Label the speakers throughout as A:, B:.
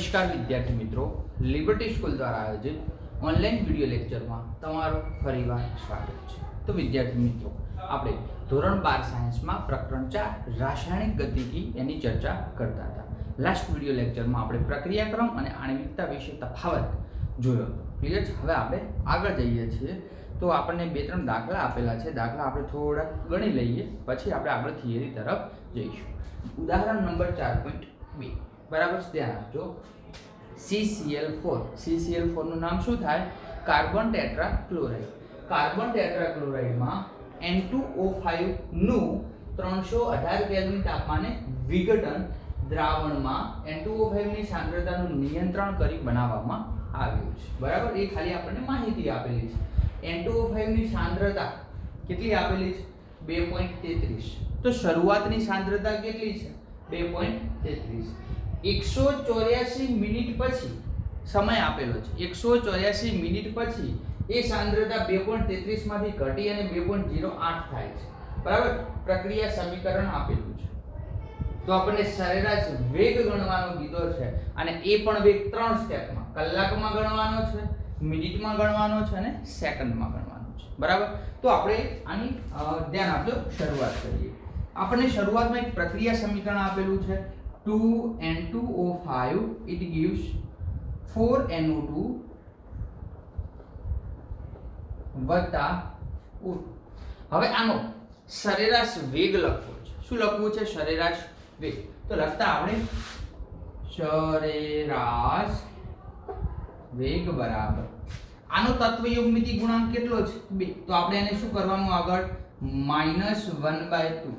A: નમસ્કાર વિદ્યાર્થી મિત્રો, લિબર્ટી સ્કૂલ દ્વારા આયોજિત ઓનલાઈન વિડિયો લેક્ચરમાં તમારું ફરીવાર સ્વાગત છે। તો વિદ્યાર્થી મિત્રો, આપણે ધોરણ 12 સાયન્સમાં પ્રકરણ 4 રાસાયણિક ગતિકી એની ચર્ચા કરતા હતા। લાસ્ટ વિડિયો લેક્ચરમાં આપણે પ્રક્રિયાક્રમ અને આણ્વિકતા વિશે તફાવત જોયો હતો। ક્લિયર છે? હવે આપણે આગળ જઈએ છીએ તો આપણને બે ત્રણ દાખલા આપેલા છે। દાખલા આપણે થોડા ગણી લઈએ, પછી આપણે આગળ થિયરી તરફ જઈશું। ઉદાહરણ નંબર 4.2 बराबर ध्यान आपजो। CCl4 નું નામ શું થાય? Carbon tetrachloride. કાર્બન ટેટ્રાક્લોરાઇડ માં N2O5 નું 318 કેલ્વિન તાપમાને વિઘટન દ્રાવણમાં N2O5 ની સાંદ્રતાનું નિયંત્રણ કરી બનાવવામાં આવ્યું છે। બરાબર, એ ખાલી આપણને માહિતી આપેલી છે। N2O5 ની સાંદ્રતા કેટલી આપેલી છે? 2.33। તો શરૂઆતની સાંદ્રતા કેટલી છે? 2.33। 184 મિનિટ પછી સમય આપેલો છે। 184 મિનિટ પછી એ સાંદ્રતા 2.33 માંથી ઘટી અને 2.08 થાય છે। બરાબર, પ્રક્રિયા સમીકરણ આપેલું છે। તો આપણને સરેરાશ વેગ ગણવાનો કીધો છે, અને એ પણ વેગ 3 સ્ટેપમાં, કલાકમાં ગણવાનો છે, મિનિટમાં ગણવાનો છે અને સેકન્ડમાં ગણવાનો છે। બરાબર, તો આપણે આની ધ્યાન આપજો। શરૂઆત કરીએ। આપણને શરૂઆતમાં એક પ્રક્રિયા સમીકરણ આપેલું છે। 2N2O5 it gives 4NO2 વત્તા O2। હવે આનો સરેરાશ વેગ લખવો છે। શું લખવું છે? સરેરાશ વેગ। તો લખતા આપણે સરેરાશ વેગ બરાબર આનો તત્વયુગ્મિતિ ગુણાંક કેટલો છે? 2। તો આપણે એને શું કરવાનું આગળ? -1/2।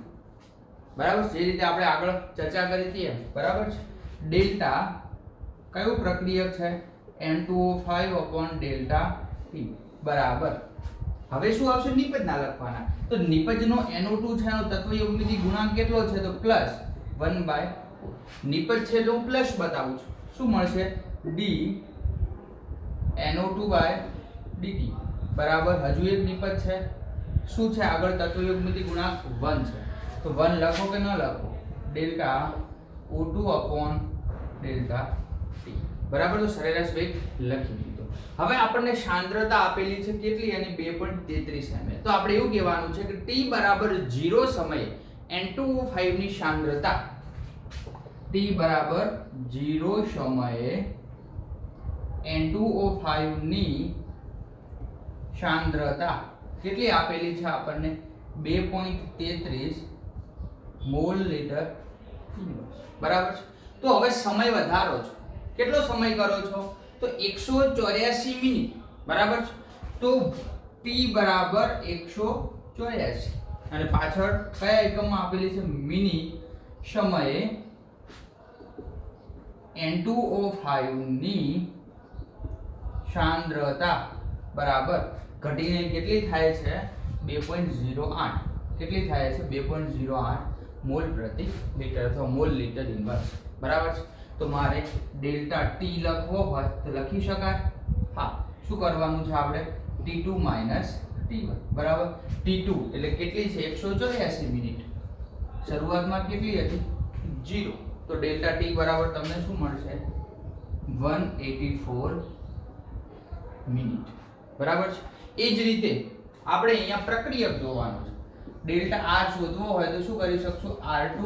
A: બરાબર, જે રીતે આપણે આગળ ચર્ચા કરી હતી બરાબર છે। ડેલ્ટા કયું પ્રક્રિયક છે? N2O5/ડેલ્ટા T બરાબર। હવે શું આવશે? નિપજ ના લખવાના। તો નિપજનો NO2 છે એનો તત્વયુગ્મિતિ ગુણાંક કેટલો છે? તો +1/4। નિપજ છે તો હું પ્લસ બતાવું છું। શું મળશે? D NO2/dt બરાબર। હજુ એક નિપજ છે, શું છે આગળ? તત્વયુગ્મિતિ ગુણાંક 1 છે। तो 1 લખો કે ન લખો? ડેલ્ટા O2/ડેલ્ટા T બરાબર। તો સરેરાશ વેગ લખી દીધો। હવે આપણને સાંદ્રતા આપેલી છે કેટલી? અને 2.33 ml। તો આપણે એવું કહેવાનું છે કે T બરાબર 0 સમયે N2O5 ની સાંદ્રતા, T બરાબર 0 સમયે N2O5 ની સાંદ્રતા કેટલી આપેલી છે આપણને? 2.33 મોલ લીટર ઇન્વર્સ બરાબર છે। તો હવે સમય વધારો છો, કેટલો સમય કરો છો? તો 184 મિનિટ બરાબર છે। તો T બરાબર 184 અને પાછળ કયા એકમમાં આપેલી છે? મિનિટ સમયે N2O5 ની સાંદ્રતા બરાબર ઘટીને કેટલી થાય છે? 2.08। કેટલી થાય છે? 2.08 મોલ પ્રતિ લિટર અથવા મોલ લીટર ઇન્વર્સ બરાબર છે। તો મારે ડેલ્ટા T લખવો હોય તો લખી શકાય? હા। શું કરવાનું છે આપણે? T2 - T1 બરાબર। T2 એટલે કેટલી છે? 184 મિનિટ। શરૂઆતમાં કેટલી હતી? 0। તો ડેલ્ટા T બરાબર તમને શું મળશે? 184 મિનિટ બરાબર છે। એ જ રીતે આપણે અહીંયા પ્રક્રિયક જોવાનું છે। ડેલ્ટા R શોધવો હોય તો શું કરી શકશું? R2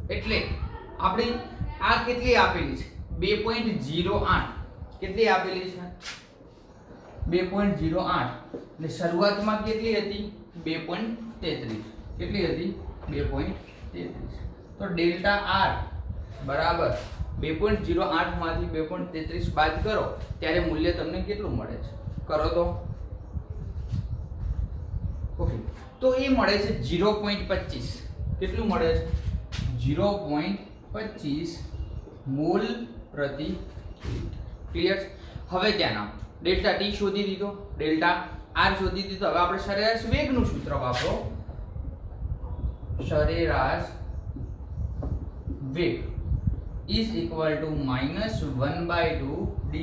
A: એટલે આપણી આ કેટલી આપેલી છે? 2.08। કેટલી આપેલી છે? 2.08 અને શરૂઆતમાં કેટલી હતી? 2.33। કેટલી હતી? 2.33। તો ડેલ્ટા R બરાબર 2.08 માંથી 2.33 બાદ કરો ત્યારે મૂલ્ય તમને કેટલું મળે છે? કરો તો ઓકે। તો એ મળે છે 0.25। કેટલું મળે છે? 0.25 મોલ પ્રતિ લિટર। ક્લિયર? હવે ધ્યાન આપો। ડેલ્ટા T શોધી દીધો, ડેલ્ટા R શોધી દીધો। હવે આપણે સરેરાશ વેગનું સૂત્ર વાપરો। સરેરાશ વેગ is equal to -1/2 d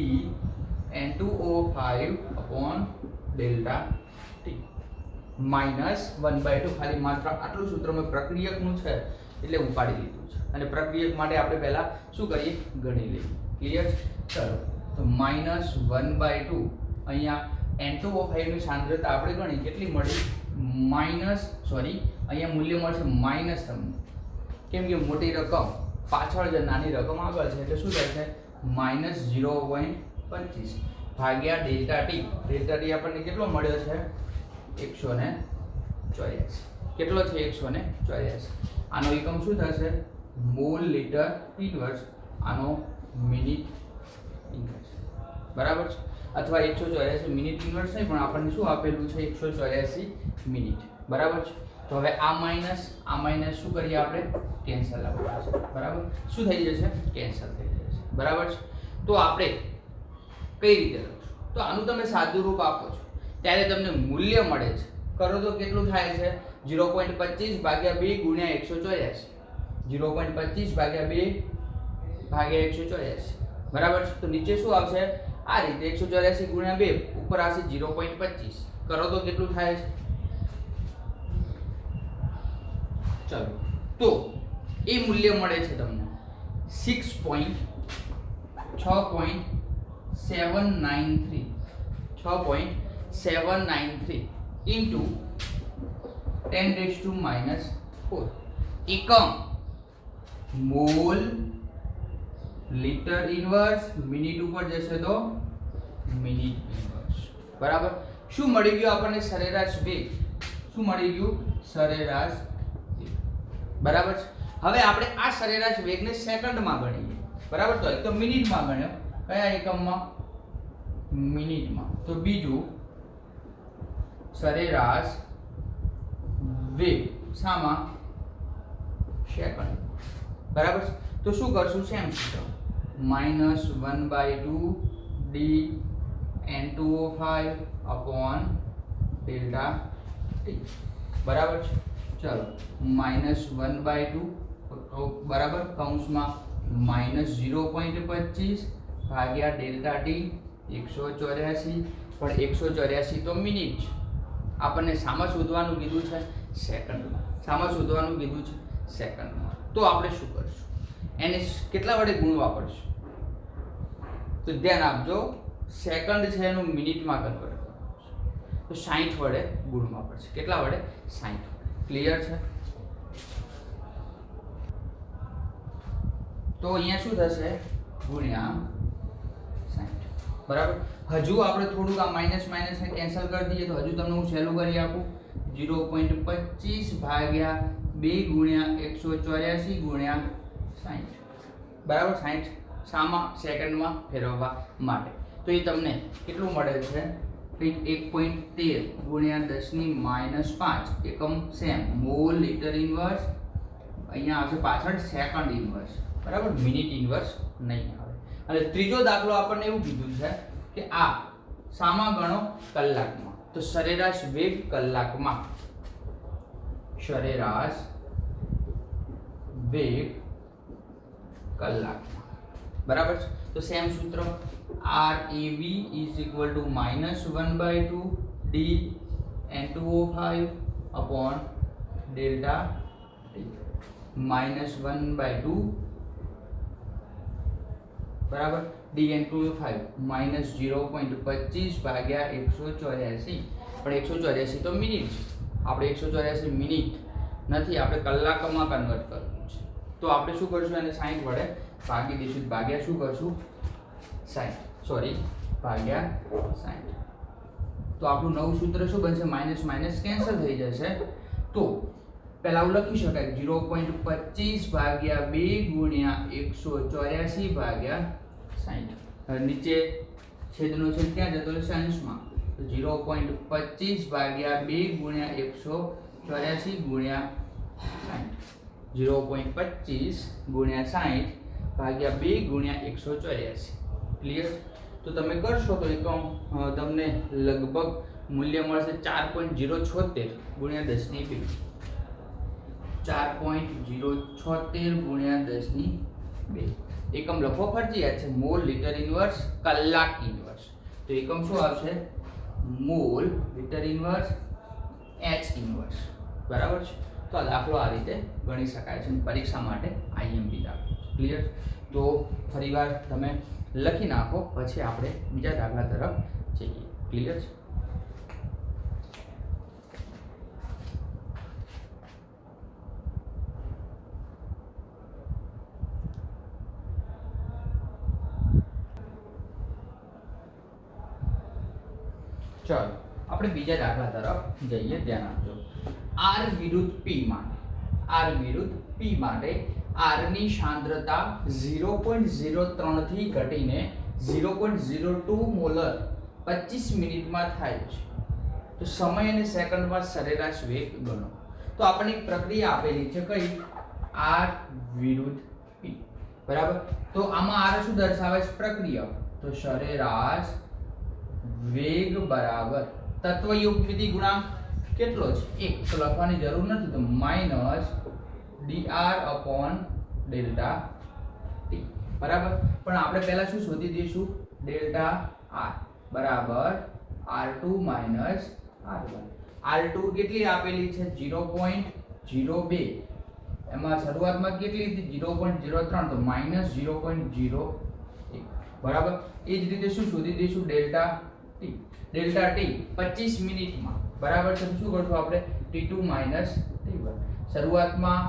A: N2O5/delta T minus 1/2 ખાલી માત્ર આટલું સૂત્ર મેં પ્રક્રિયકનું છે એટલે ઉપાડી લીધું છે અને પ્રક્રિયક માટે આપણે પહેલા શું કરીએ ગણી લઈએ ક્લિયર ચલો તો માઇનસ 1/2 અહીંયા N2O5 ની સાંદ્રતા આપણે ગણી કેટલી મળી અહીંયા મૂલ્ય મળશે માઇનસ તમને કેમ કે મોટી રકમ પાછળ છે નાની રકમ આગળ છે એટલે શું થાય છે માઇનસ 0.25 ભાગ્યા ડેલ્ટા ટી આપણને કેટલો મળ્યો છે 184 કેટલો છે 184 આનો એકમ શું થશે મોલ લીટર ઇન્વર્સ આનો મિનિટ ઇન્વર્સ બરાબર છે અથવા 184 મિનિટ ઇન્વર્સ નહીં પણ આપણને શું આપેલું છે 184 મિનિટ બરાબર છે તો હવે આ માઈનસ શું કરીએ આપણે કેન્સલ આવશે બરાબર શું થઈ જશે કેન્સલ થઈ જશે બરાબર છે તો આપણે કઈ રીતે લખશું તો આનું તમે સાદું રૂપ આપો છો ત્યારે તમને મૂલ્ય મળે છે કરો તો કેટલું થાય છે 0.25 ભાગ્યા 2 ગુણ્યા 184 0.25 ભાગ્યા 2 ભાગ્યા 184 બરાબર છે તો નીચે શું આવશે આ રીતે 184 ગુણ્યા 2 ઉપર આવશે 0.25 કરો તો કેટલું થાય છે ચલો તો એ મૂલ્ય મળે છે તમને 6.793 into 10⁻⁴ એકમ મોલ લીટર ઇન્વર્સ મિનિટ ઉપર જશે તો મિનિટ ઇન્વર્સ બરાબર શું મળી ગયું આપણને સરેરાશ વેગ શું મળી ગયું સરેરાશ બરાબર છે હવે આપણે આ સરેરાશ વેગને સેકન્ડમાં ગણીએ બરાબર તો એક તો મિનિટમાં ગણ્યો કયા એકમમાં મિનિટમાં તો બીજું સરેરાશ વેગ શામાં સેકન્ડ બરાબર તો શું કરશું સેમ સૂત્ર -1/2 d N2O5 upon delta t બરાબર છે ચલો -1/2 બરાબર કૌંસમાં -0.25 ભાગ્યા ડેલ્ટા ટી 184 પણ 184 તો મિનિટ છે આપણને શામાં શોધવાનું કીધું છે સેકન્ડમાં શામાં શોધવાનું કીધું છે સેકન્ડમાં તો આપણે શું કરશું એને કેટલા વડે ગુણવા પડશે તો ધ્યાન આપજો સેકન્ડ છે એનું મિનિટમાં કન્વર્ટ કરવાનું છે તો 60 વડે ગુણવા પડશે કેટલા વડે 60 ક્લિયર છે તો અહીંયા શું થશે ગુણ્યા 60 બરાબર હજુ આપણે થોડુંક આ માઈનસ ને કેન્સલ કરી દઈએ તો હજુ તમને હું સહેલું કરી આપું 0.25 ભાગ્યા 2 ગુણ્યા 184 ગુણ્યા 60 બરાબર 60 શામાં સેકન્ડમાં ફેરવવા માટે તો એ તમને કેટલું મળે છે કંઈક 1.13 ગુણ્યા 10⁻5 એકમ સેમ મોલ લીટર ઇન્વર્સ અહીંયા આવશે પાછળ સેકન્ડ ઇન્વર્સ બરાબર મિનિટ ઇન્વર્સ નહીં આવે અને ત્રીજો દાખલો આપણને એવું કીધું છે કે આ શામાં ગણો કલાકમાં તો સરેરાશ વેગ કલાકમાં સરેરાશ વેગ કલાકમાં બરાબર છે તો સેમ સૂત્ર RAV = -1/2 d N2O5 upon delta t -1/2 બરાબર dN2O5 -0.25 ભાગ્યા 184 પણ 184 તો મિનિટ છે આપણે 184 મિનિટ નથી આપણે કલાકમાં કન્વર્ટ કરવું છે તો આપણે શું કરશું એને 60 વડે ભાગી દઈશું ભાગ્યા શું કરશું 60 ભાગ્યા 60 તો આપણું નવું સૂત્ર શું બનશે માઈનસ કેન્સલ થઈ જશે તો પહેલા આવું લખી શકાય 0.25 ભાગ્યા 2 ગુણ્યા 184 ભાગ્યા 60 નીચે છેદનો છેદ ક્યાં જતો રહેશે અંશમાં તો 0.25 ભાગ્યા 2 ગુણ્યા 184 ગુણ્યા 60 0.25 ગુણ્યા 60 ભાગ્યા 2 ગુણ્યા 184 ક્લિયર તો તમે કરશો તો એકમ તમને લગભગ મૂલ્ય મળશે 4.076 ગુણ્યા 10⁻2 4.076 ગુણ્યા 10⁻2 એકમ લખવો ફરજિયાત છે મોલ લીટર ઇન્વર્સ કલાક ઇન્વર્સ તો એકમ શું આવશે mall litre inverse H inverse, બરાબર છે. તો આ દાખલો આ રીતે ગણી શકાય છે. પરીક્ષા માટે આઈએમપી દાખલો. ક્લિયર? તો ફરીવાર તમે લખી નાખો, પછી આપણે બીજા દાખલા તરફ જઈએ. ક્લિયર છે? ચલો આપણે બીજા દાખલા તરફ જઈએ. ધ્યાન આપજો. આર વિરુદ્ધ પી માટે આર ની સાંદ્રતા 0.03 થી ઘટીને 0.02 મોલર 25 મિનિટમાં થાય છે. તો સમય અને સેકન્ડમાં સરેરાશ વેગ ગણો. તો આપણને એક પ્રક્રિયા આપેલી છે, કઈ? આર વિરુદ્ધ પી, બરાબર. તો આમાં આર શું દર્શાવે છે? પ્રક્રિયા. તો સરેરાશ વેગ બરાબર તત્વયુગ્મિતિ ગુણાંક કેટલો છે? 1. તો લખવાની જરૂર નથી, તો માઈનસ dr/ડેલ્ટા t, બરાબર. પણ આપણે પહેલા શું શોધી દઈશું? ડેલ્ટા r બરાબર r2 માઈનસ r1. r2 કેટલી આપેલી છે? 0.02. એમાં શરૂઆતમાં કેટલી હતી? 0.03, તો માઈનસ 0.01, બરાબર. એ જ રીતે શું શોધી દઈશું? ડેલ્ટા t 25 મિનિટમાં, બરાબર છે. શું કરશું આપણે? t2 minus t1. શરૂઆતમાં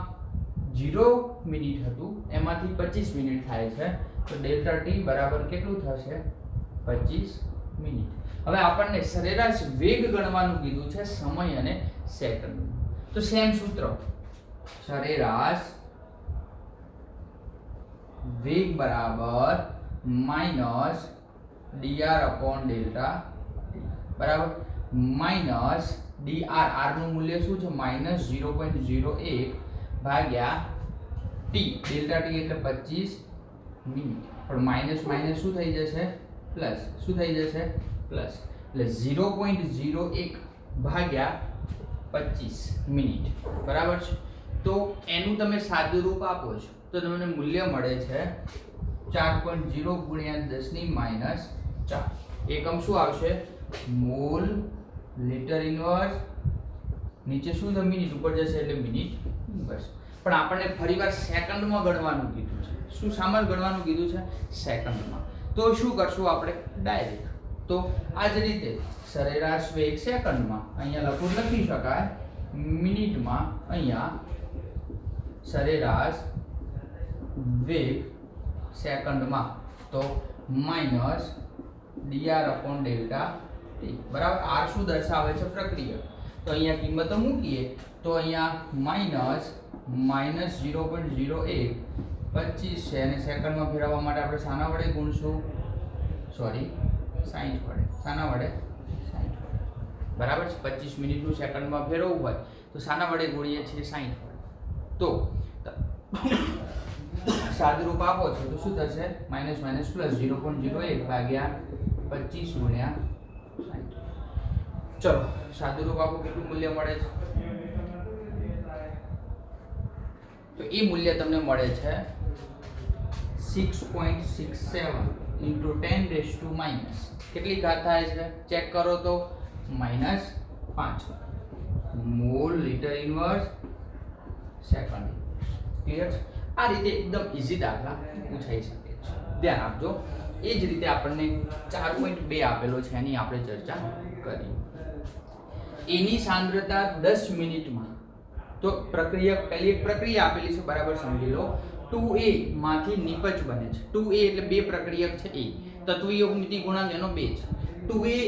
A: 0 મિનિટ હતું, એમાંથી 25 મિનિટ થાય છે, તો ડેલ્ટા t બરાબર કેટલું થશે? 25 મિનિટ. હવે આપણને સરેરાશ વેગ ગણવાનું કીધું છે, સમય અને સેકન્ડ. તો સેમ સૂત્ર, સરેરાશ વેગ બરાબર માઈનસ dr/ડેલ્ટા t, બરાબર. માઈનસ dr, r નું મૂલ્ય શું છે? માઈનસ 0.01 ભાગ્યા t, ડેલ્ટા t એટલે 25 મિનિટ. પણ માઈનસ માઈનસ શું થઈ જશે? પ્લસ. શું થઈ જશે? પ્લસ. એટલે 0.01 ભાગ્યા 25 મિનિટ, બરાબર છે. તો એનું તમે સાદું રૂપ આપો છો તો તમને મૂલ્ય મળે છે 4.0 ગુણ્યા 10 ની માઈનસ 4. એકમ શું આવશે? Mall litre inverse. નીચે શું છે? મિનિટ. ઉપર જશે એટલે મિનિટ ઇન્વર્સ. પણ આપણને ફરીવાર સેકન્ડમાં ગણવાનું કીધું છે. શું સામાન ગણવાનું કીધું છે? સેકન્ડમાં. તો શું કરશું આપણે? ડાયરેક્ટ. તો આ જ રીતે સરેરાશ વેગ સેકન્ડમાં, અહીંયા લખી શકાય મિનિટમાં, અહીંયા સરેરાશ વેગ સેકન્ડમાં, તો માઈનસ dr/ડેલ્ટા t, બરાબર. r શું દર્શાવે છે? પ્રક્રિયા. તો અહીંયા કિંમતો મૂકીએ, તો અહીંયા માઈનસ 0.01 25 છે, અને સેકન્ડમાં ફેરવવા માટે આપણે શાના વડે ગુણશું? સોરી, 60 વડે. શાના વડે? 60 વડે, બરાબર છે. 25 મિનિટનું સેકન્ડમાં ફેરવવું હોય તો શાના વડે ગુણીએ છીએ? 60 વડે. તો સાદુરૂપ આપો છો તો શું થશે? માઈનસ માઈનસ પ્લસ 0.01 ભાગ્યા 25 ગુણ્યા 60. ચલો સાદુરૂપ આપો, કેટલું મૂલ્ય મળે છે? તો એ મૂલ્ય તમને મળે છે 6.67 into 10⁻⁻. કેટલી ઘાત થાય છે? ચેક કરો તો -5 mall litre inverse second. Clear? આ રીતે એકદમ ઈઝી દાખલા પૂછાઈ શકે છે. ધ્યાન આપજો. એ જ રીતે આપણને 4.2 આપેલો છે, એની આપણે ચર્ચા કરી. એની સાંદ્રતા 10 મિનિટમાં. તો પ્રક્રિયા, પહેલી એક પ્રક્રિયા આપેલી છે, બરાબર સમજી લો. 2a માંથી નિપજ બને છે. 2a એટલે બે પ્રક્રિયક છે. એ તત્વયુગ્મિતિ ગુણાંક એનો 2 છે. 2a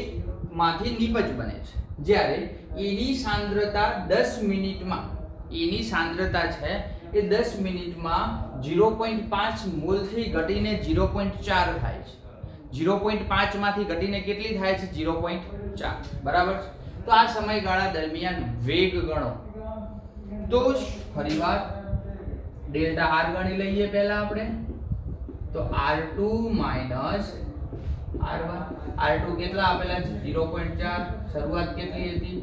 A: માંથી નિપજ બને છે, જ્યારે એની સાંદ્રતા 10 મિનિટમાં, એની સાંદ્રતા છે એ 10 મિનિટમાં 0.5 મોલ થી ઘટીને 0.4 થાય છે. 0.5 માંથી ઘટીને કેટલી થાય છે? 0.4, બરાબર. તો આ સમયગાળા દરમિયાન વેગ ગણો. તો ફરીવાર ડેલ્ટા r ગણી લઈએ પહેલા આપણે. તો r2 માઈનસ r1. r2 કેટલા આપેલા છે? 0.4. શરૂઆત કેટલી હતી?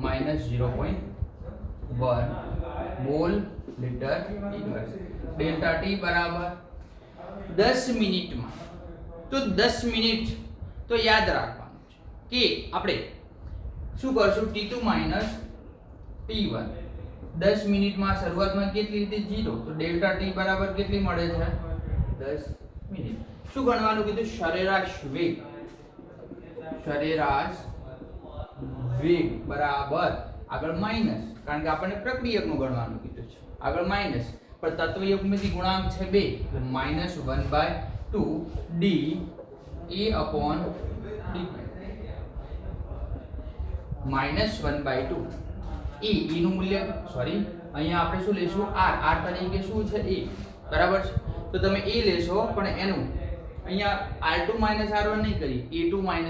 A: -0.1 mall litre inverse. Delta t બરાબર 10 મિનિટમાં. તો 10 મિનિટ તો યાદ રાખવાનું છે કે આપણે શું કરશું? t2 માઈનસ t1 10 મિનિટમાં શરૂઆતમાં કેટલી હતી 0 તો ડેલ્ટા t બરાબર કેટલી મળે છે 10 મિનિટ. શું ગણવાનું કીધું સરેરાશ વેગ બરાબર આગળ માઈનસ, કારણ કે આપણને પ્રક્રિયકનું ગણવાનું કીધું છે, આગળ માઈનસ પણ તત્વયુગ્મથી ગુણાંક છે 2 એટલે -1/2 d a upon d -1/2 e નું મૂલ્ય સોરી અહીંયા આપણે શું લેશું r તરીકે શું છે a બરાબર છે. તો તમે a લેશો પણ એનું અહીંયા r2 r1 નહીં કરી a2 a1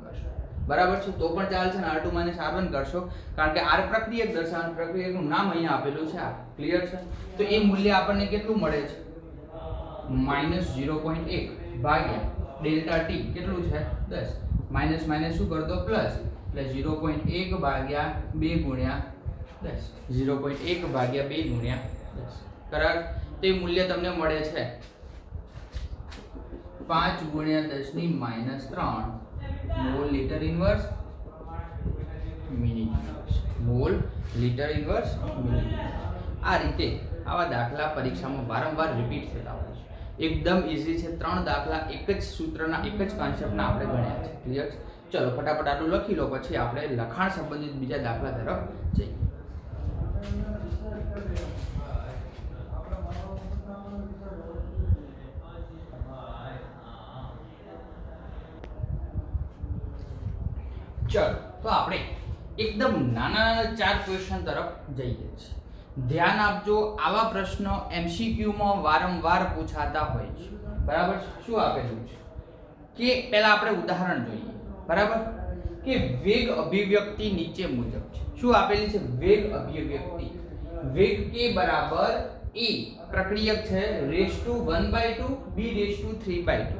A: કરશો બરાબર છે તો પણ ચાલશે ને r2 r1 કરશો કારણ કે r પ્રક્રિયક દર્શાવવાનું પ્રક્રિયકનું નામ અહીંયા આપેલું છે. ક્લિયર છે? તો એ મૂલ્ય આપણને કેટલું મળે છે -0.1 ભાગ્યા ડેલ્ટા t કેટલું છે 10 માઈનસ માઈનસ શું કર દો પ્લસ એટલે 0.1 ભાગ્યા 2 ગુણ્યા 10 0.1 ભાગ્યા 2 ગુણ્યા 10 બરાબર. તે મૂલ્ય તમને મળે છે 5 ગુણ્યા 10 ની -3 mall litre inverse minute mall litre inverse minute. આ રીતે આવા દાખલા પરીક્ષામાં વારંવાર રિપીટ થતા હોય છે. એકદમ ઈઝી છે. 3 દાખલા એક જ સૂત્રના એક જ કોન્સેપ્ટના આપણે ગણ્યા છે. ક્લિયર છે? ચલો ફટાફટ આટલું લખી લો પછી આપણે લખાણ સંબંધિત બીજા દાખલા તરફ જઈએ. ચલો તો આપણે એકદમ નાના 4 ક્વેશ્ચન તરફ જઈએ છીએ. ધ્યાન આપજો, આવા પ્રશ્નો MCQ માં વારંવાર પૂછાતા હોય છે. બરાબર? શું આપેલું છે કે પહેલા આપણે ઉદાહરણ જોઈએ. બરાબર? કે વેગ અભિવ્યક્તિ નીચે મુજબ છે. શું આપેલી છે? વેગ અભિવ્યક્તિ. વેગ k બરાબર a પ્રક્રિયક છે (1/2 b (3/2).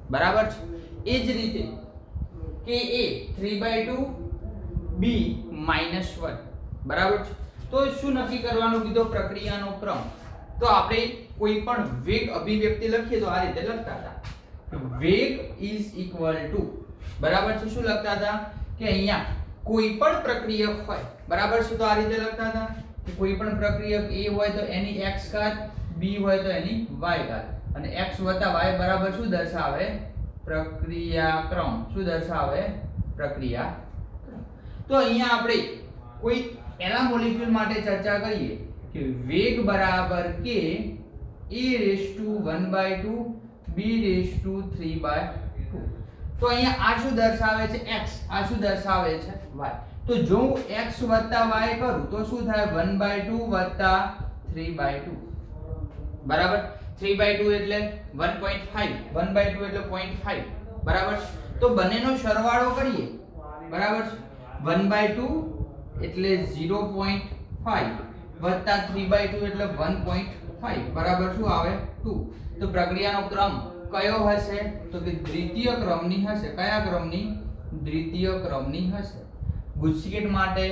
A: બરાબર છે? એ જ રીતે કે a 3/2 b -1. બરાબર છે? તો શું નક્કી કરવાનું કીધો? પ્રક્રિયાનો ક્રમ. તો આપણે કોઈ પણ વેગ અભિવ્યક્તિ લખીએ તો આ રીતે લખતા હતા વેગ ઇઝ ઇક્વલ ટુ બરાબર છે શું લખતા હતા કે અહીંયા કોઈ પણ પ્રક્રિયક હોય બરાબર છે તો આ રીતે લખતા હતા કે કોઈ પણ પ્રક્રિયક a હોય તો એની x ઘાત b હોય તો એની y ઘાત અને x y બરાબર શું દર્શાવે? પ્રક્રિયાક્રમ. શું દર્શાવે? પ્રક્રિયાક્રમ. તો અહીંયા આપણે કોઈ પહેલા મોલેક્યુલ માટે ચર્ચા કરીએ કે વેગ બરાબર k a⁻1/2 b⁻3/2. તો અહીંયા આ શું દર્શાવે છે? x. આ શું દર્શાવે છે? y. તો જો હું x y કરું તો શું થાય? 1/2 3/2. બરાબર? 3/2 એટલે 1.5 1/2 એટલે 0.5. બરાબર? તો બંનેનો સરવાળો કરીએ. બરાબર? 1/2 એટલે 0.5 વત્તા 3/2 એટલે 1.5 બરાબર શું આવે? 2. તો પ્રક્રિયાનો ક્રમ કયો હશે? તો કે દ્વિતીય ક્રમની હશે. કયા ક્રમની? દ્વિતીય ક્રમની હશે. ગુજકેટ માટે,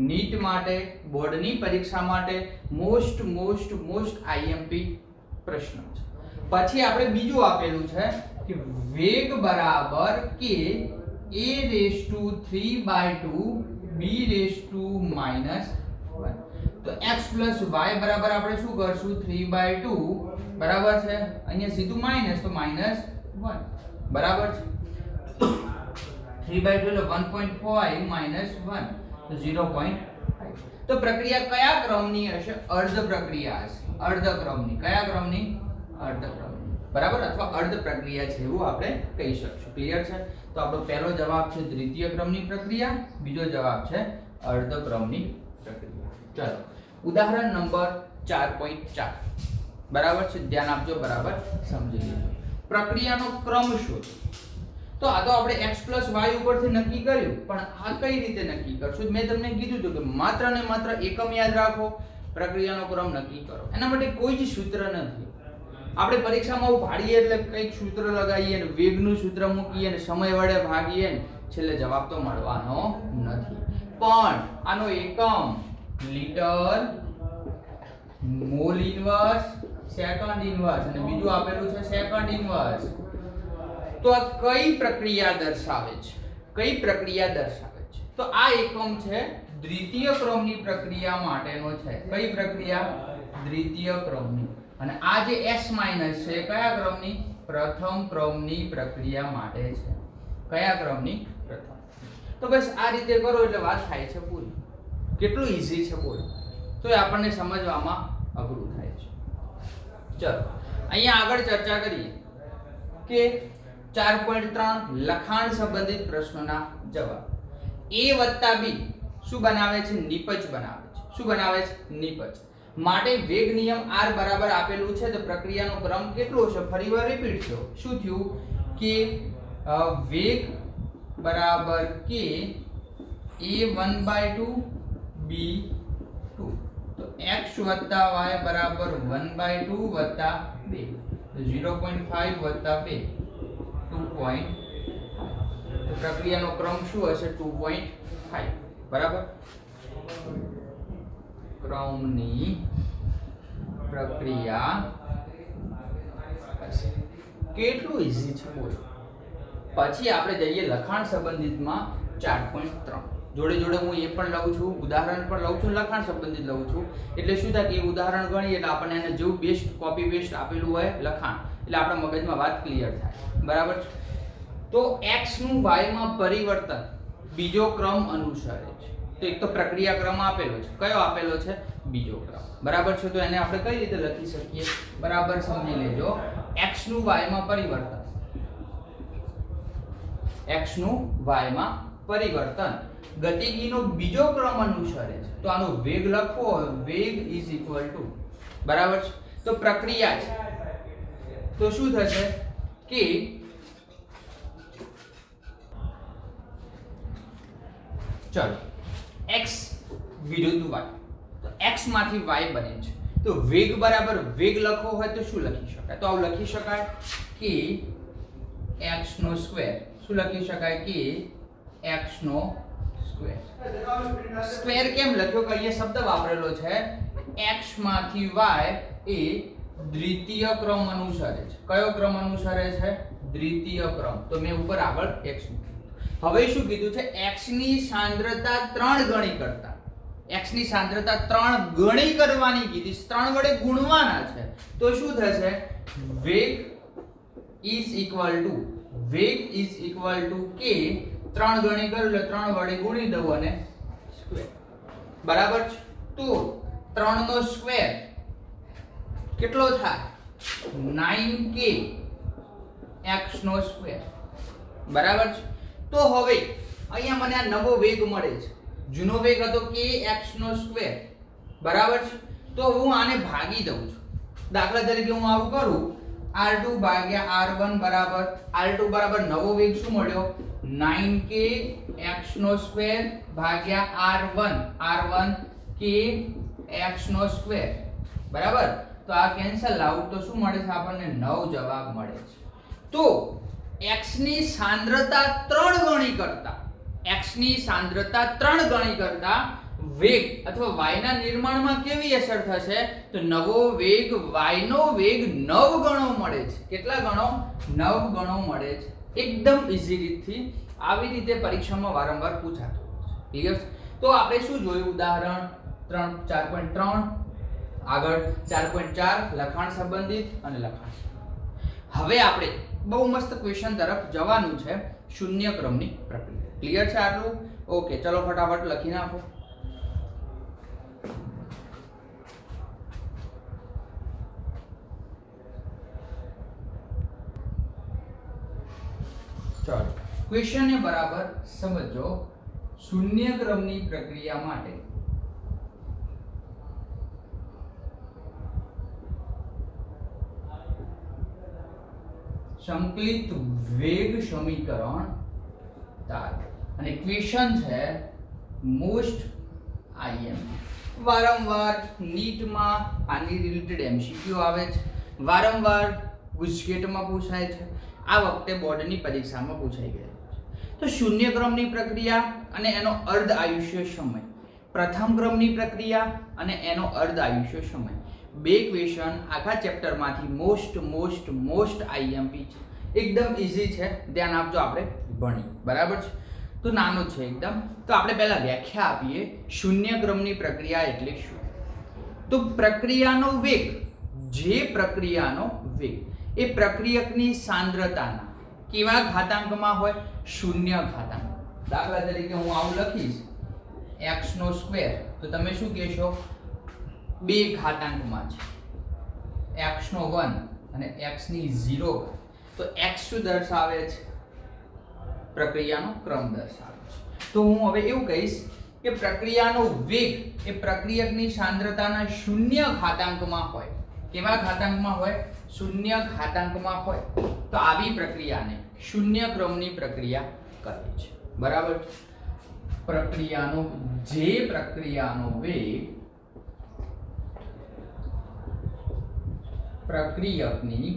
A: નીટ માટે, બોર્ડની પરીક્ષા માટે મોસ્ટ IMP પ્રશ્ન છે. પછી આપણે બીજું આપેલું છે કે વેગ બરાબર k a⁻3/2 b⁻−1. તો x y બરાબર આપણે શું કરશું? 3/2 બરાબર છે. અહીંયા સીધું માઈનસ તો -1 બરાબર છે. 3/2 એટલે 1.5 -1 તો 0.5. તો પ્રક્રિયા કયા ક્રમની હશે? અર્ધ પ્રક્રિયા હશે. અર્ધ ક્રમની. કયા ક્રમની? અર્ધ ક્રમની. બરાબર? અથવા અર્ધ પ્રક્રિયા છે એવું આપણે કહી શકશું. ક્લિયર છે? તો આપણો પહેલો જવાબ છે દ્વિતીય ક્રમની પ્રક્રિયા, બીજો જવાબ છે અર્ધ ક્રમની પ્રક્રિયા. ચલો ઉદાહરણ નંબર 4.4. બરાબર છે? ધ્યાન આપજો, બરાબર સમજી લેજો. પ્રક્રિયાનો ક્રમ શોધો. તો આ તો આપણે x y ઉપરથી નક્કી કર્યું, પણ આ કઈ રીતે નક્કી કરશું? મેં તમને કીધું હતું કે માત્ર ને માત્ર એકમ યાદ રાખો, પ્રક્રિયાનો ક્રમ નક્કી કરો. એના માટે કોઈ જ સૂત્ર નથી. આપણે પરીક્ષામાં ભાડીએ એટલે કંઈક સૂત્ર લગાવીએ ને વેગનું સૂત્ર મૂકીએ ને સમય વડે ભાગીએ ને છેલ્લે જવાબ તો મળવાનો નથી. પણ આનો એકમ litre, mall inverse, second inverse અને બીજું આપેલું છે સેકન્ડ ઇન્વર્સ. તો આ કઈ પ્રક્રિયા દર્શાવે છે? કઈ પ્રક્રિયા દર્શાવે છે? તો આ એકમ છે દ્વિતીય ક્રમની પ્રક્રિયા માટેનો છે. કઈ પ્રક્રિયા? દ્વિતીય ક્રમની. અને આ જે S માઈનસ છે કયા ક્રમની? પ્રથમ ક્રમની પ્રક્રિયા માટે છે. કયા ક્રમની? પ્રથમ. તો બસ આ રીતે કરો એટલે વાત થાય છે પૂરી. કેટલું ઈઝી છે બોલો. તો એ આપણને સમજવામાં અઘરું થાય છે. ચલો અહીંયા આગળ ચર્ચા કરીએ કે 4.3 લખાણ સંબંધિત પ્રશ્નોના જવાબ. A + B શું બનાવે છે? નિપજ બનાવે છે. શું બનાવે છે? નિપજ. માટે વેગ નિયમ r બરાબર આપેલું છે તો પ્રક્રિયાનો ક્રમ કેટલો છે? ફરીવાર રિપીટ થયો. શું થયું કે વેગ બરાબર કે a1/2 b2 તો x + y બરાબર 1/2 + 2 તો 0.5 + 2 2.5 તો પ્રક્રિયાનો ક્રમ શું હશે? 2.5 બરાબર. ક્રમની પ્રક્રિયા હશે. કેટલું ઈઝી છે બોલો. પછી આપણે જઈએ લખાણ સંબંધિતમાં 4.3. જોડે જોડે હું એ પણ લઉં છું, ઉદાહરણ પણ લઉં છું, લખાણ સંબંધિત લઉં છું. એટલે શું થાય કે ઉદાહરણ ગણીએ એટલે આપણને એને જેવું બેસ્ટ કોપી પેસ્ટ આપેલું હોય લખાણ એટલે આપણા મગજમાં વાત ક્લિયર થાય. બરાબર છે. તો x નું y માં પરિવર્તન બીજો ક્રમ અનુસરે છે. તો એક તો પ્રક્રિયા ક્રમ આપેલો છે. કયો આપેલો છે? બીજો ક્રમ. બરાબર છે. તો એને આપણે કઈ રીતે લખી શકીએ? બરાબર સમજી લેજો. x નું y માં પરિવર્તન, x નું y માં પરિવર્તન ગતિકીનો બીજો ક્રમ અનુસરે છે. તો આનો વેગ લખવો હોય, વેગ = બરાબર છે. તો પ્રક્રિયા છે તો શું થશે કે ચલો x વિરુદ્ધ y તો x માંથી y બને છે. તો વેગ બરાબર વેગ લખવો હોય તો શું લખી શકાય? તો આવું લખી શકાય કે x² શું લખી શકાય કે x². સ્ક્વેર કેમ લખ્યો? કે અહીંયા શબ્દ વાપરેલો છે x માંથી y એ દ્વિતીય ક્રમ અનુસરે છે. કયો ક્રમ અનુસરે છે? દ્વિતીય ક્રમ. તો મેં ઉપર આગળ x મૂક્યું. હવે શું કીધું છે? x ની સાંદ્રતા 3 ગણી કરતા, x ની સાંદ્રતા 3 ગણી કરવાની કીધી, 3 વડે ગુણવાના છે. તો શું થશે? વેગ = કે 3 ગણી કરું એટલે 3 વડે ગુણી દઉં અને સ્ક્વેર. બરાબર છે. તો 3 નો સ્ક્વેર કેટલો થાય? 9k x². બરાબર છે. તો હવે અહીંયા મને આ નવો વેગ મળે છે. જૂનો વેગ હતો k x². બરાબર છે. તો હું આને ભાગી દઉં છું. દાખલા તરીકે હું આવું કરું r2 / r1 બરાબર r2 બરાબર નવો વેગ શું મળ્યો? 9k x² / r1 k x². બરાબર. તો આ કેન્સલ આઉટ તો શું મળે છે આપણને? 9 જવાબ મળે છે. તો x ની સાંદ્રતા 3 ગણી કરતા, x ની સાંદ્રતા 3 ગણી કરતા વેગ અથવા y ના નિર્માણમાં કેવી અસર થશે? તો નવો વેગ y નો વેગ 9 ગણો મળે છે. કેટલા ગણો? 9 ગણો મળે છે. એકદમ ઈઝી રીતથી આવી રીતે પરીક્ષામાં વારંવાર પૂછાતું હોય છે. ક્લિયર? તો આપણે શું જોયું? ઉદાહરણ 4.3 આગળ 4.4 લખાણ સંબંધિત અને લખાણ. હવે આપણે બહુ મસ્ત ક્વેશ્ચન તરફ જવાનું છે. શૂન્ય ક્રમની પ્રક્રિયા. ક્લિયર છે આટલું? ઓકે, ચલો ફટાફટ લખી નાખો. ચલો ક્વેશ્ચન ને બરાબર સમજો. શૂન્ય ક્રમની પ્રક્રિયા માટે સંકલિત વેગ સમીકરણ તારો. અને ક્વેશ્ચન છે મોસ્ટ IM. વારંવાર નીટમાં આની રિલેટેડ MCQ આવે છે, વારંવાર ગુજકેટમાં પૂછાય છે, આ વખતે બોર્ડની પરીક્ષામાં પૂછાઈ ગયેલું છે. તો શૂન્ય ક્રમની પ્રક્રિયા અને એનો અર્ધ આયુષ્ય સમય, પ્રથમ ક્રમની પ્રક્રિયા અને એનો અર્ધ આયુષ્ય સમય, બે ક્વેશ્ચન આખા ચેપ્ટરમાંથી મોસ્ટ IMP છે. એકદમ ઈઝી છે, ધ્યાન આપજો, આપણે ભણી. બરાબર છે. તો નાનો છે એકદમ. તો આપણે પહેલા વ્યાખ્યા આપીએ શૂન્ય ક્રમની પ્રક્રિયા એટલે શું. તો પ્રક્રિયાનો વેગ, જે પ્રક્રિયાનો વેગ એ પ્રક્રિયકની સાંદ્રતાના કેવા ઘાતાંકમાં હોય? શૂન્ય ઘાતાંક. દાખલા તરીકે હું આવું લખીશ x², તો તમે શું કહેશો? 2 ઘાતાંકમાં છે, x1 અને x0. તો x શું દર્શાવે છે? પ્રક્રિયાનો ક્રમ દર્શાવે છે. તો હું હવે એવું કહીશ કે પ્રક્રિયાનો વેગ એ પ્રક્રિયકની સાંદ્રતાના શૂન્ય ઘાતાંકમાં હોય. કેવા ઘાતાંકમાં હોય? શૂન્ય ઘાતાંકમાં હોય. તો આવી પ્રક્રિયાને શૂન્ય ક્રમની પ્રક્રિયા કહે છે. બરાબર? પ્રક્રિયાનો વેગ પ્રક્રિયકની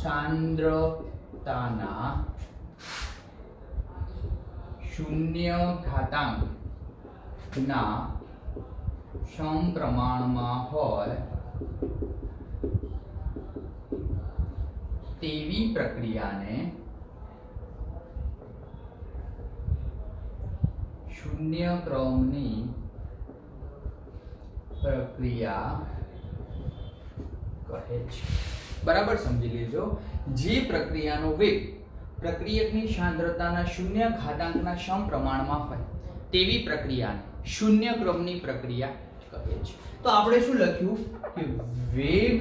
A: સાંદ્રતાના શૂન્ય ઘાતાંકના સમપ્રમાણમાં હોય તેવી પ્રક્રિયાને શૂન્ય ક્રમની પ્રક્રિયા કહે છે. બરાબર સમજી લેજો. જે પ્રક્રિયાનો વેગ પ્રક્રિયકની સાંદ્રતાના શૂન્ય ઘાતાંકના સમપ્રમાણમાં હોય તેવી પ્રક્રિયાને શૂન્ય ક્રમની પ્રક્રિયા કહે છે. તો આપણે શું લખ્યું કે વેગ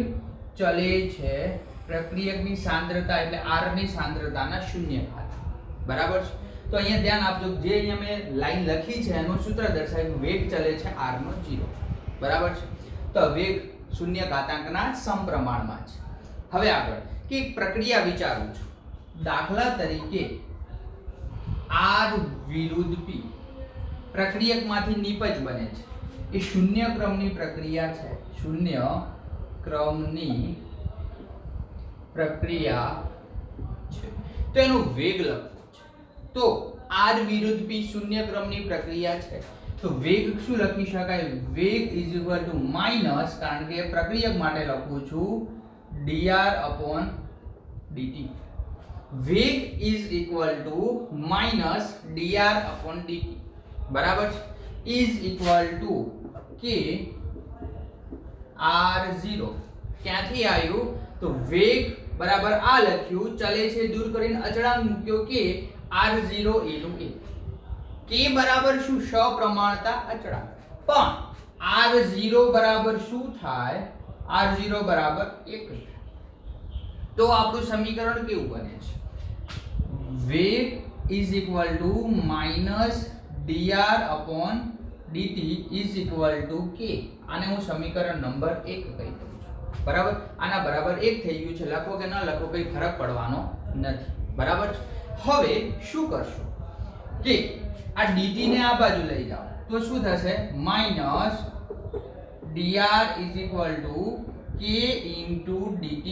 A: ચલે છે પ્રક્રિયકની સાંદ્રતા એટલે r ની સાંદ્રતાના શૂન્ય ઘાતાંક. બરાબર છે? તો અહીંયા ધ્યાન આપજો, જે અહીંયા મેં લાઈન લખી છે એનું સૂત્ર દર્શાવ્યું વેગ ચલે છે r નો 0. બરાબર છે? તો વેગ શૂન્ય ઘાતાંકના સમપ્રમાણમાં છે. હવે આગળ કે એક પ્રક્રિયા વિચારું છું. દાખલા તરીકે r વિરુદ્ધ p પ્રક્રિયકમાંથી નિપજ બને છે. એ શૂન્ય ક્રમની પ્રક્રિયા છે. શૂન્ય ક્રમની પ્રક્રિયા છે. તો એનો વેગ લખવો છે. તો r વિરુદ્ધ p શૂન્ય ક્રમની પ્રક્રિયા છે. તો વેગ શું લખી શકાય? વેગ માઈનસ, કારણ કે પ્રક્રિયક માટે લખું છું dr/dt. વેગ માઈનસ dr/dt. બરાબર છે? k r0. ક્યાંથી આવ્યું? તો વેગ બરાબર આ લખ્યું, ચલે છે દૂર કરીને અચળાંક મૂક્યો કે r0 એનું a. k બરાબર શું? સપ્રમાણતા અચળાંક. પણ r0 બરાબર શું થાય? r0 બરાબર 1. તો આપણું સમીકરણ કેવું બને છે? વેગ માઈનસ dr/dt k. આને હું સમીકરણ નંબર 1 કહી દઉં છું. બરાબર? આના બરાબર 1 થઈ ગયું છે. લખો કે ન લખો કઈ ફરક પડવાનો નથી. બરાબર છે? હવે શું કરશો કે આ dt ને આ બાજુ લઈ જાઓ તો શું થશે? Minus dr k dt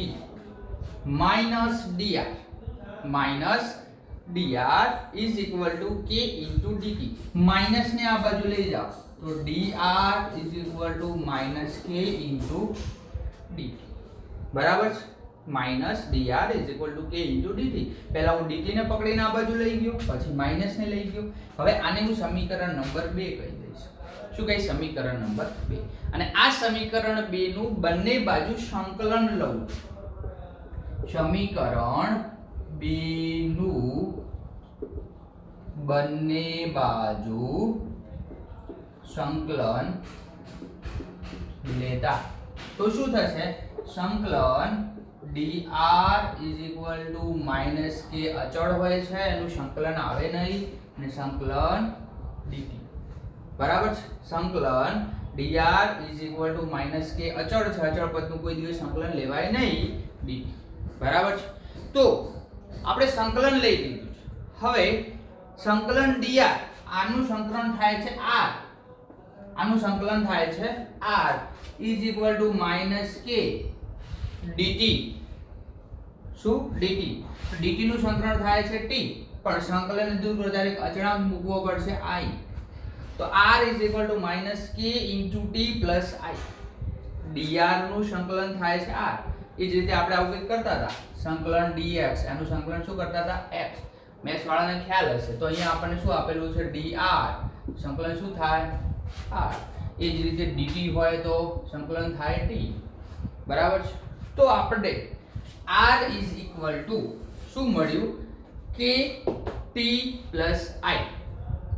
A: minus dr k dt. Minus ને આ બાજુ લઈ જાઓ તો dr k dt. બરાબર છે? Minus dr k dt. પહેલા હું dt ને પકડીને આ બાજુ લઈ ગયો, પછી માઈનસ ને લઈ ગયો. હવે આને હું સમીકરણ નંબર 2 કહી દઈશ. શું કહી? સમીકરણ નંબર 2. અને આ સમીકરણ 2 નું બંને બાજુ સંકલન લઉં. સમીકરણ 2 નું બંને બાજુ સંકલન લેતા તો શું થશે? સંકલન dr k અચળ હોય છે, એનું સંકલન આવે નહીં, અને સંકલન dt. બરાબર છે? સંકલન dr k અચળ છે, અચળ પદનું કોઈ દિવસ સંકલન લેવાય નહીં, dt. બરાબર છે? તો આપણે સંકલન લઈ લીધું છે. હવે સંકલન dr, આનું સંકલન થાય છે r, આનું સંકલન થાય છે r k dt. શું? dt. dt નું સંકલન થાય છે t, પણ સંકલન દૂર કરતા એક અચળાંક મૂકવો પડશે i. તો r k dt i. dr નું સંકલન થાય છે r, એ જ રીતે આપણે આવું કંઈક કરતા હતા, સંકલન dx, એનું સંકલન શું કરતા હતા? x. મેથ્સ વાળાને ખ્યાલ હશે. તો અહીંયા આપણને શું આપેલું છે? dr. સંકલન શું થાય? r. એ જ રીતે dt હોય તો સંકલન થાય t. બરાબર છે? તો આપણે r ઇઝ ઇક્વલ ટુ શું મળ્યું? k t plus i.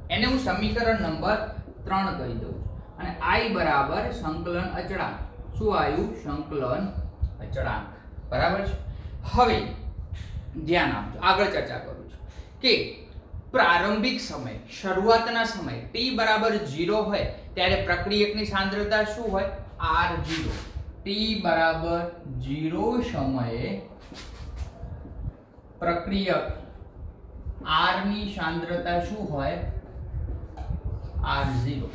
A: એને હું સમીકરણ નંબર 3 કહી દઉં અને i બરાબર સંકલન અચળાંક. શું આવ્યું? સંકલન અચળાંક. બરાબર છે? હવે ધ્યાન આપજો, આગળ ચર્ચા કરું છું કે પ્રારંભિક સમય, શરૂઆતના સમય t બરાબર 0 હોય ત્યારે પ્રક્રિયકની સાંદ્રતા શું હોય? r0. t બરાબર 0 સમયે પ્રક્રિયક r ની સાંદ્રતા શું હોય? r0.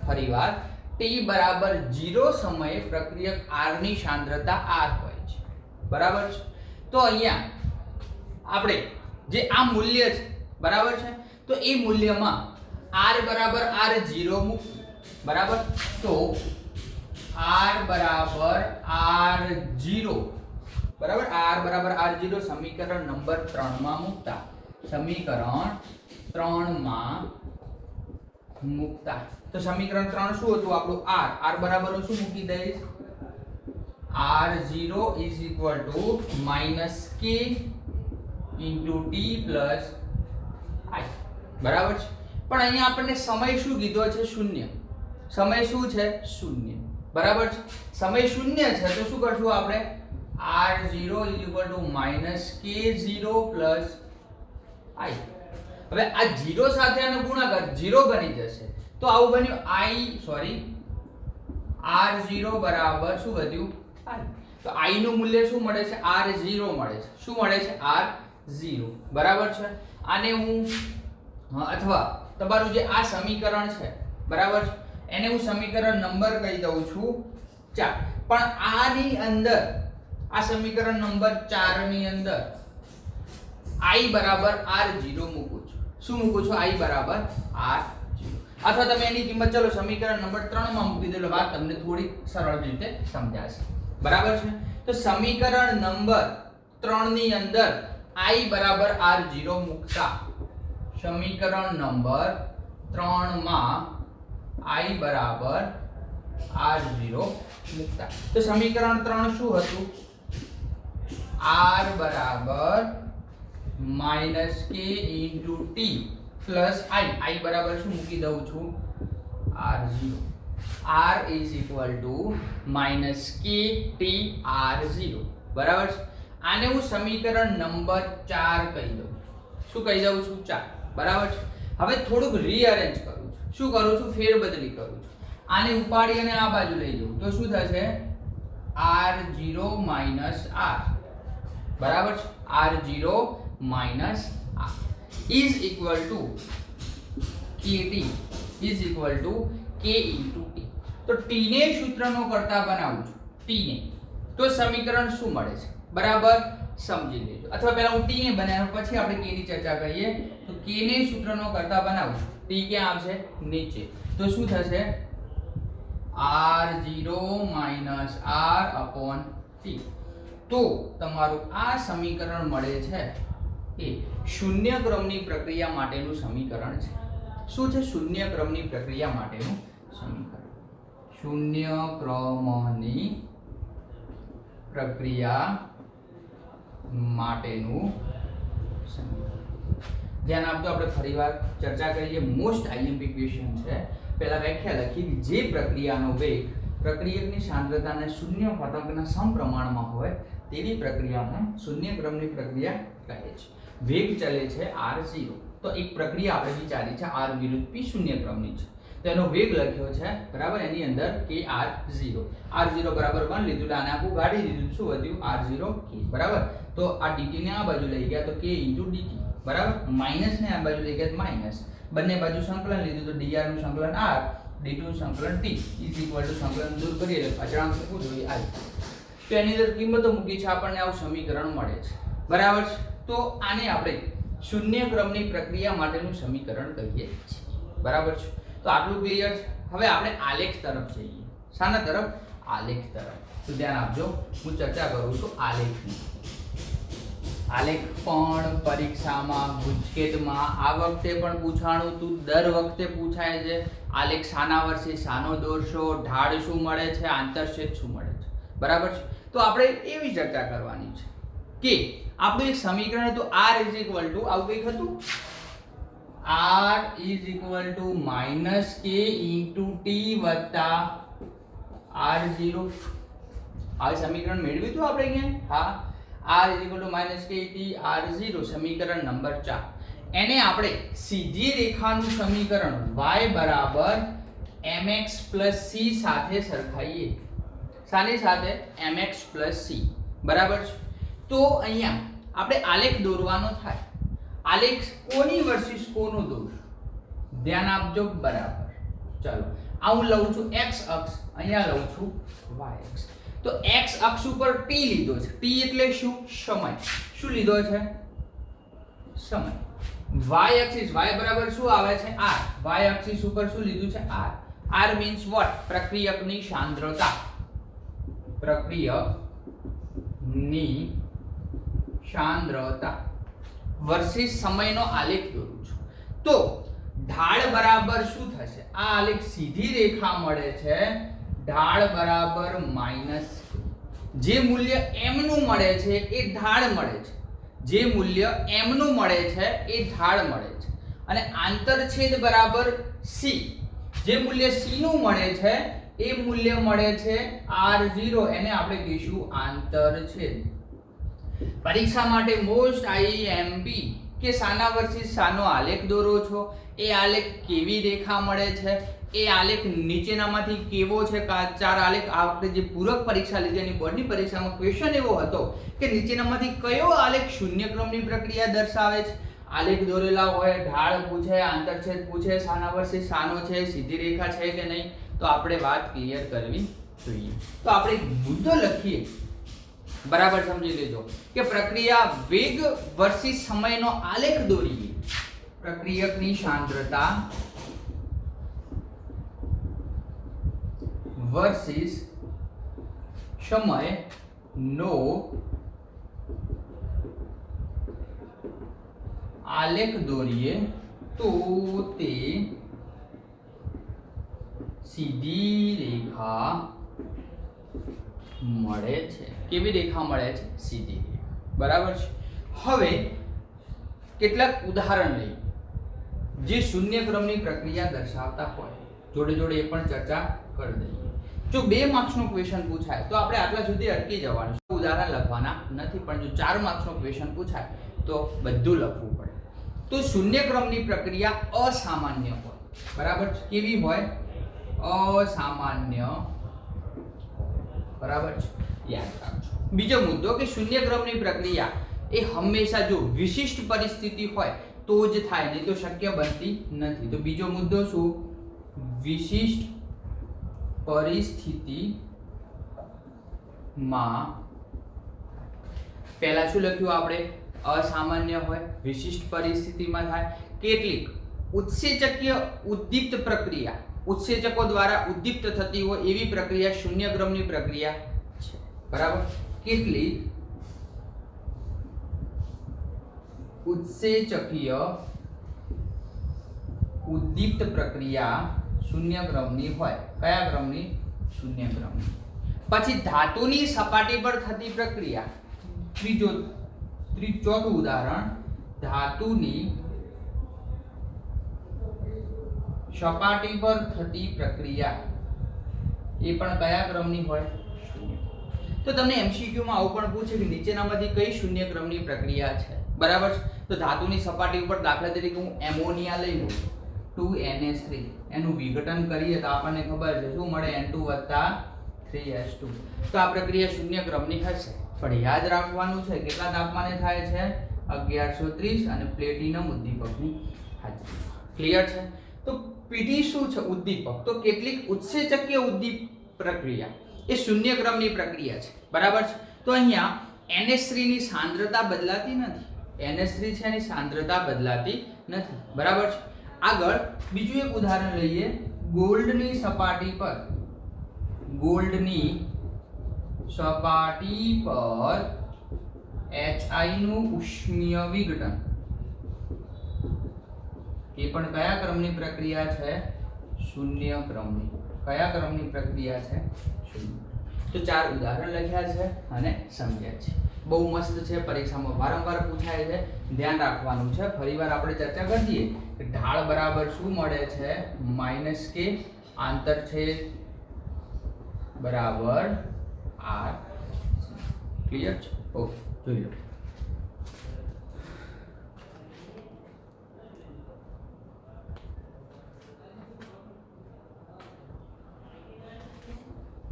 A: ફરીવાર, t બરાબર 0 સમયે પ્રક્રિયક r ની સાંદ્રતા r હોય છે. બરાબર છે? તો અહીંયા આપણે જે આ મૂલ્ય છે, બરાબર છે, તો એ મૂલ્યમાં r બરાબર r0 મૂકીએ. બરાબર? તો r બરાબર r0, બરાબર, r બરાબર r0 સમીકરણ નંબર 3 માં મૂકતા, સમીકરણ 3 માં મૂકતા, તો સમીકરણ 3 શું હતું આપણું? r બરાબર શું મૂકી દઈશ? r0 is equal to minus k into t plus i. બરાબર છે? પણ અહીંયા આપણને સમય શું કીધો છે? શૂન્ય. સમય શું છે? શૂન્ય. બરાબર છે? સમય શૂન્ય છે તો શું કરશું આપણે? r0 is equal to minus k0 plus i. હવે આ 0 સાથે આનો ગુણાકાર 0 બની જશે, તો આવું બન્યું r0 બરાબર શું વધ્યું? i. તો i નું મૂલ્ય શું મળે છે? r0 મળે છે. શું મળે છે? r0. બરાબર છે? આને હું અથવા તમારું જે આ સમીકરણ છે, બરાબર છે, એને હું સમીકરણ નંબર કહી દઉં છું 4. પણ આની અંદર, આ સમીકરણ નંબર 4 ની અંદર i બરાબર r0 મૂકું છું. શું મૂકું છું? i બરાબર r0. અથવા તમે એની કિંમત ચલો સમીકરણ નંબર 3 માં મૂકી દો એટલે વાત તમને થોડી સરળ રીતે સમજાશે. બરાબર છે? તો સમીકરણ નંબર 3 ની અંદર i બરાબર r0 મૂકતા, સમીકરણ નંબર 3 માં i બરાબર r0 મૂકતા, તો સમીકરણ 3 શું હતું? r બરાબર minus k into t plus i બરાબર શું મૂકી દઉં છું? r0. r is equal to minus k t r0. બરાબર છે? આને હું સમીકરણ નંબર 4 કહી દઉં. શું કહી દઉં છું? 4. બરાબર છે? હવે થોડુંક રીઅરેન્જ કરું છું. શું કરું છું? ફેરબદલી કરું છું. આને ઉપાડી અને આ બાજુ લઈ જવું તો શું થશે? r0 minus r. બરાબર છે? r0 minus r is equal to kt is equal to k into t. તો t ને સૂત્રનો કરતા બનાવું છું, t ને, તો સમીકરણ શું મળે છે? બરાબર સમજી લેજો. અથવા પહેલા હું t ને બનાવ્યો પછી આપણે k ની ચર્ચા કરીએ. તો k ને સૂત્રનો કરતા બનાવું છું, t ક્યાં આવશે? નીચે. તો શું થશે? r0 minus r upon t. તો તમારું આ સમીકરણ મળે છે એ શૂન્ય ક્રમની પ્રક્રિયા માટેનું સમીકરણ છે. શું છે? શૂન્ય ક્રમની પ્રક્રિયા માટેનું સમીકરણ. શૂન્ય ક્રમની પ્રક્રિયા માટેનું સમીકરણ. ધ્યાન આપજો, આપણે ફરીવાર ચર્ચા કરીએ. મોસ્ટ આઈએમપી ક્વેશ્ચન છે. પહેલા વ્યાખ્યા લખી, જે પ્રક્રિયાનો વેગ પ્રક્રિયકની સાંદ્રતાના શૂન્ય ઘાતાંકના સમપ્રમાણમાં હોય તેવી પ્રક્રિયાને શૂન્ય ક્રમની પ્રક્રિયા કહે છે. વેગ ચલે છે r0. તો એક પ્રક્રિયા આપણે વિચારી છે r વિરુદ્ધ p શૂન્ય ક્રમની છે, તો એનો વેગ લખ્યો છે, બરાબર, એની અંદર k r0. r0 બરાબર 1 લીધું, આને આખું ગાડી દીધું, શું વધ્યું? r0 k. બરાબર? તો આ dt ને આ બાજુ લઈ ગયા તો k dt. બરાબર? માઈનસ ને આ બાજુ લઈ ગયા તો માઈનસ. બંને બાજુ સંકલન લીધું તો dr નું સંકલન r, dt નું સંકલન t ઇઝ ઇક્વલ ટુ સંકલન દૂર કરીએ એટલે અચળાંક શું જોઈએ? i. તો એની અંદર કિંમતો મૂકી છે, આપણને આવું સમીકરણ મળે છે. બરાબર છે? તો આને આપણે શૂન્ય ક્રમની પ્રક્રિયા માટેનું સમીકરણ કહીએ છીએ. બરાબર છે? તો આટલું ક્લિયર છે. હવે આપણે આલેખ તરફ જઈએ. શાના તરફ? આલેખ તરફ। તો ધ્યાન આપજો, હું ચર્ચા કરું છું આલેખની। આલેખ પણ પરીક્ષામાં ગુજકેટમાં આ વખતે પણ પૂછાણું હતું, દર વખતે પૂછાય છે। આલેખ શાના વર્ષે શાનો દોરશો, ઢાળ શું મળે છે, આંતરછેદ શું મળે છે, બરાબર છે। તો આપણે એવી ચર્ચા કરવાની છે કે આપણું એક સમીકરણ હતું r ઇઝ ઇક્વલ ટુ આવું કંઈક હતું, r is equal to -k into t વત્તા r0। આ સમીકરણ મેળવ્યું હતું આપણે ક્યાં? હા, r is equal to -k t r0 સમીકરણ નંબર 4। એને આપણે સીધી રેખાનું સમીકરણ y બરાબર mx c સાથે સરખાઈએ। શાની સાથે? mx c, બરાબર છે। તો અહીંયા આપણે આલેખ દોરવાનો થાય, આલેખ કોની વર્સિસ કોનો દોરશું? ધ્યાન આપજો, બરાબર। ચાલો આ હું લઉં છું x અક્ષ, અહીંયા લઉં છું y અક્ષ। તો x અક્ષ ઉપર t લીધો છે, t એટલે શું? સમય। શું લીધો છે? સમય। y axis, y બરાબર શું આવે છે? r। y axis ઉપર શું લીધું છે? r। r means what? પ્રક્રિયકની સાંદ્રતા, પ્રક્રિયકની સાંદ્રતા વર્સિસ સમયનો આલેખ દોરું છું। તો ઢાળ બરાબર શું થશે? આ આલેખ સીધી રેખા મળે છે, ઢાળ બરાબર માઈનસ, જે મૂલ્ય m નું મળે છે એ ઢાળ મળે છે, જે મૂલ્ય m નું મળે છે એ ઢાળ મળે છે, અને આંતરછેદ બરાબર c, જે મૂલ્ય c નું મળે છે એ મૂલ્ય મળે છે r0, એને આપણે કહીશું આંતરછેદ। પરીક્ષા માટે મોસ્ટ IMP કે શાના વર્સિસ શાનો આલેખ દોરો છો, એ આલેખ કેવી રેખા મળે છે, એ આલેખ નીચેનામાંથી કેવો છે? ચાર આલેખ આ વખતે જે પૂરક પરીક્ષા લીધી એની બોર્ડની પરીક્ષામાં ક્વેશ્ચન એવો હતો કે નીચેનામાંથી કયો આલેખ શૂન્ય ક્રમની પ્રક્રિયા દર્શાવે છે? આલેખ દોરેલા હોય, ઢાળ પૂછે, આંતરછેદ પૂછે, શાના વર્સિસ શાનો છે, સીધી રેખા છે કે નહીં, તો આપણે વાત ક્લિયર કરવી જોઈએ। તો આપણે એક મુદ્દો લખીએ, બરાબર સમજી લેજો કે પ્રક્રિયા વેગ વર્સિસ સમયનો આલેખ દોરીએ। પ્રક્રિયકની સાંદ્રતા વર્સિસ સમયનો આલેખ દોરીએ તો તે સીધી રેખા મળે છે। કેવી રેખા મળે છે? સીધી રેખા, બરાબર છે। હવે કેટલાક ઉદાહરણ લઈએ જે શૂન્ય ક્રમની પ્રક્રિયા દર્શાવતા હોય, જોડે જોડે એ પણ ચર્ચા કરી દઈએ। જો 2 માર્ક્સનો ક્વેશ્ચન પૂછાય તો આપણે આટલા સુધી અટકી જવાનું, ઉદાહરણ લખવાના નથી, પણ જો 4 માર્ક્સનો ક્વેશ્ચન પૂછાય તો બધું લખવું પડે। તો શૂન્ય ક્રમની પ્રક્રિયા અસામાન્ય હોય, બરાબર છે। કેવી હોય? અસામાન્ય, બરાબર છે, યાદ રાખજો। બીજો મુદ્દો કે શૂન્ય ક્રમની પ્રક્રિયા એ હંમેશા જો વિશિષ્ટ પરિસ્થિતિ હોય તો જ થાય, નહીં તો શક્ય બનતી નથી। તો બીજો મુદ્દો શું? વિશિષ્ટ પરિસ્થિતિમાં। પહેલા શું લખ્યું આપણે? અસામાન્ય હોય, વિશિષ્ટ પરિસ્થિતિમાં થાય। કેટલીક ઉત્સેચકીય ઉદ્દીપ્ત પ્રક્રિયા, ઉત્સેચકો દ્વારા ઉદ્દીપ્ત થતી હોય એવી પ્રક્રિયા શૂન્ય ક્રમની પ્રક્રિયા છે, બરાબર। કેટલીક ઉત્સેચકીય ઉદ્દીપ્ત પ્રક્રિયા શૂન્ય ક્રમની હોય। કયા ક્રમની? શૂન્ય ક્રમની। પછી ધાતુની સપાટી પર થતી પ્રક્રિયા, ચોથું ઉદાહરણ, ધાતુની સપાટી પર થતી પ્રક્રિયા એ પણ કયા ક્રમની હોય? શૂન્ય। તો તમને MCQ માં આવું પણ પૂછે કે નીચેનામાંથી કઈ શૂન્ય ક્રમની પ્રક્રિયા છે, બરાબર છે। તો ધાતુની સપાટી ઉપર દાખલા તરીકે હું એમોનિયા લઈ લઉં, 2NH3, એનું વિઘટન કરીએ તો આપણને ખબર છે શું મળે? N2 + 3H2। તો આ પ્રક્રિયા શૂન્ય ક્રમની હશે, પણ યાદ રાખવાનું છે કેટલા તાપમાને થાય છે? 1130 અને પ્લેટિનમ ઉદ્દીપકની હાજરી। ક્લિયર છે? તો પીટી શું છે? ઉદ્દીપક। તો કેટલીક ઉત્સેચકીય ઉદ્દીપ પ્રક્રિયા એ શૂન્ય ક્રમની પ્રક્રિયા છે, બરાબર છે। તો અહીંયા NH3 ની સાંદ્રતા બદલાતી નથી, NH3 છે એની સાંદ્રતા બદલાતી નથી, બરાબર છે। આગળ બીજું એક ઉદાહરણ લઈએ, ગોલ્ડની સપાટી પર ગોલ્ડની સપાટી પર HI નું ઉષ્મીય વિઘટન એ પણ કયા ક્રમની પ્રક્રિયા છે? શૂન્ય ક્રમની. કયા ક્રમની પ્રક્રિયા છે? શૂન્ય. તો 4 ઉદાહરણ લખ્યા છે અને સમજ્યા છે. બહુ મસ્ત છે, પરીક્ષામાં વારંવાર પૂછાય છે, ધ્યાન રાખવાનું છે. ફરીવાર આપણે ચર્ચા કરી દઈએ કે ઢાળ બરાબર શું મળે છે? -k આંતરછેદ બરાબર r. ક્લિયર છે? ઓકે, જોઈ લો.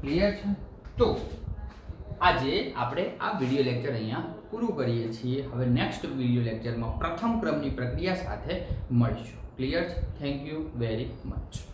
A: ક્લિયર છે? તો આજે આપણે આ વિડિયો લેક્ચર અહીંયા પૂરું કરીએ છીએ. હવે નેક્સ્ટ વિડિયો લેક્ચરમાં પ્રથમ ક્રમની પ્રક્રિયા સાથે મળીશું. ક્લિયર છે? Thank you very much.